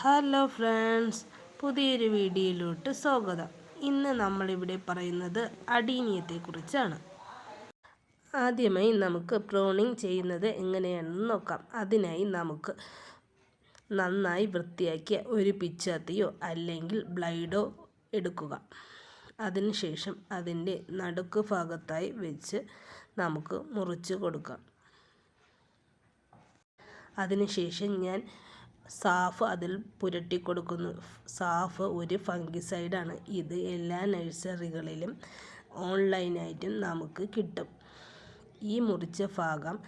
Hello friends, പുതിയൊരു വീഡിയോയിലോട്ട് സ്വാഗതം. ഇന്ന് നമ്മളിവിടെ പറയുന്നത് അടീനിയത്തെക്കുറിച്ചാണ്. ആദ്യമായി നമുക്ക് പ്രൂണിങ് ചെയ്യുന്നത് എങ്ങനെയാണെന്ന് നോക്കാം. അതിനായി നമുക്ക് നന്നായി വൃത്തിയാക്കിയ ഒരു പിച്ചാത്തിയോ അല്ലെങ്കിൽ ബ്ലേഡോ എടുക്കുക. അതിനുശേഷം അതിൻ്റെ നടുക്ക് ഭാഗത്തായി വെച്ച് നമുക്ക് മുറിച്ച് കൊടുക്കാം. അതിനുശേഷം ഞാൻ സാഫ് അതിൽ പുരട്ടി കൊടുക്കുന്നു. സാഫ് ഒരു ഫംഗിസൈഡാണ്. ഇത് എല്ലാ നഴ്സറികളിലും ഓൺലൈനായിട്ടും നമുക്ക് കിട്ടും. ഈ മുറിച്ച ഭാഗം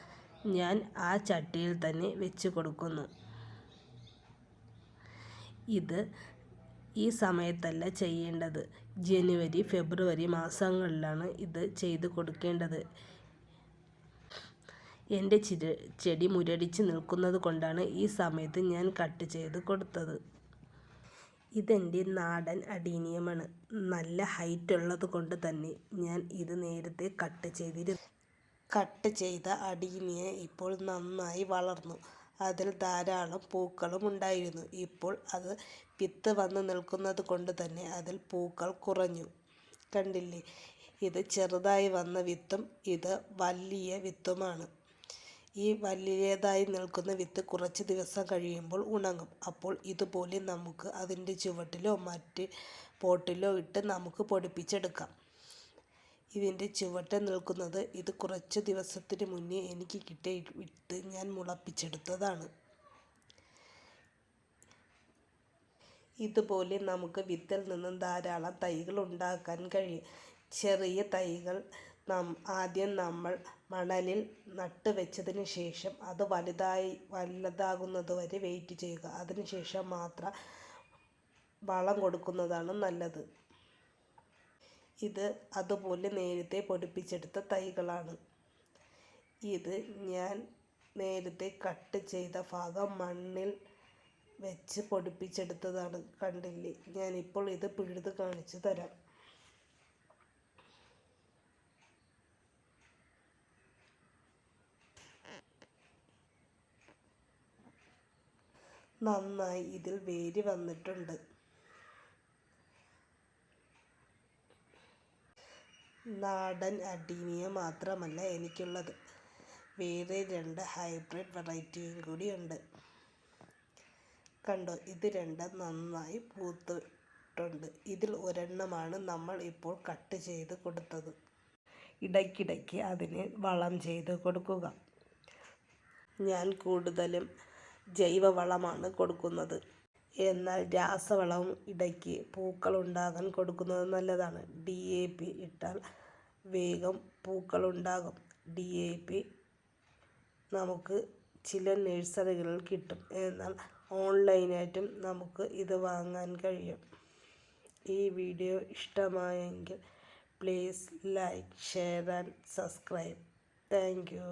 ഞാൻ ആ ചട്ടിയിൽ തന്നെ വെച്ച് കൊടുക്കുന്നു. ഇത് ഈ സമയത്തല്ല ചെയ്യേണ്ടത്. ജനുവരി, ഫെബ്രുവരി മാസങ്ങളിലാണ് ഇത് ചെയ്ത് കൊടുക്കേണ്ടത്. എൻ്റെ ചെടി മുരടിച്ച് നിൽക്കുന്നത് കൊണ്ടാണ് ഈ സമയത്ത് ഞാൻ കട്ട് ചെയ്ത് കൊടുത്തത്. ഇതെൻ്റെ നാടൻ അടീനിയമാണ്. നല്ല ഹൈറ്റ് ഉള്ളത് കൊണ്ട് തന്നെ ഞാൻ ഇത് നേരത്തെ കട്ട് ചെയ്തിരുന്നു. കട്ട് ചെയ്ത അടീനിയ ഇപ്പോൾ നന്നായി വളർന്നു. അതിൽ ധാരാളം പൂക്കളും ഉണ്ടായിരുന്നു. ഇപ്പോൾ അത് വിത്ത് വന്ന് നിൽക്കുന്നത് കൊണ്ട് തന്നെ അതിൽ പൂക്കൾ കുറഞ്ഞു. കണ്ടില്ലേ, ഇത് ചെറുതായി വന്ന വിത്തും ഇത് വലിയ വിത്തുമാണ്. ഈ വലിയതായി നിൽക്കുന്ന വിത്ത് കുറച്ച് ദിവസം കഴിയുമ്പോൾ ഉണങ്ങും. അപ്പോൾ ഇതുപോലെ നമുക്ക് അതിൻ്റെ ചുവട്ടിലോ മറ്റ് പോട്ടിലോ ഇട്ട് നമുക്ക് പൊടിപ്പിച്ചെടുക്കാം. ഇതിൻ്റെ ചുവട്ട് നിൽക്കുന്നത് ഇത് കുറച്ച് ദിവസത്തിന് മുന്നേ എനിക്ക് കിട്ടിയ വിത്ത് ഞാൻ മുളപ്പിച്ചെടുത്തതാണ്. ഇതുപോലെ നമുക്ക് വിത്തിൽ നിന്നും ധാരാളം തൈകൾ ഉണ്ടാക്കാൻ കഴിയും. ചെറിയ തൈകൾ ആദ്യം നമ്മൾ മണലിൽ നട്ട് വെച്ചതിന് ശേഷം അത് വലുതാകുന്നത് വരെ വെയിറ്റ് ചെയ്യുക. അതിനുശേഷം മാത്രം വളം കൊടുക്കുന്നതാണ് നല്ലത്. ഇത് അതുപോലെ നേരത്തെ പൊടിപ്പിച്ചെടുത്ത തൈകളാണ്. ഇത് ഞാൻ നേരത്തെ കട്ട് ചെയ്ത ഭാഗം മണ്ണിൽ വെച്ച് പൊടിപ്പിച്ചെടുത്തതാണ്. കണ്ടില്ലേ, ഞാനിപ്പോൾ ഇത് പിഴുത് കാണിച്ചു തരാം. നന്നായി ഇതിൽ വേര് വന്നിട്ടുണ്ട്. നാടൻ അടീനിയ മാത്രമല്ല എനിക്കുള്ളത്, വേറെ 2 ഹൈബ്രിഡ് വെറൈറ്റിയും കൂടിയുണ്ട്. കണ്ടോ, ഇത് 2 നന്നായി പൂത്തിട്ടുണ്ട്. ഇതിൽ ഒരെണ്ണമാണ് നമ്മൾ ഇപ്പോൾ കട്ട് ചെയ്ത് കൊടുത്തത്. ഇടയ്ക്കിടയ്ക്ക് അതിന് വളം ചെയ്ത് കൊടുക്കുക. ഞാൻ കൂടുതലും ജൈവവളമാണ് കൊടുക്കുന്നത്. എന്നാൽ രാസവളവും ഇടയ്ക്ക് പൂക്കളുണ്ടാകാൻ കൊടുക്കുന്നത് നല്ലതാണ്. DAP ഇട്ടാൽ വേഗം പൂക്കളുണ്ടാകും. DAP നമുക്ക് ചില നഴ്സറികളിൽ കിട്ടും. എന്നാൽ ഓൺലൈനായിട്ടും നമുക്ക് ഇത് വാങ്ങാൻ കഴിയും. ഈ വീഡിയോ ഇഷ്ടമായെങ്കിൽ please like, share and subscribe. Thank you.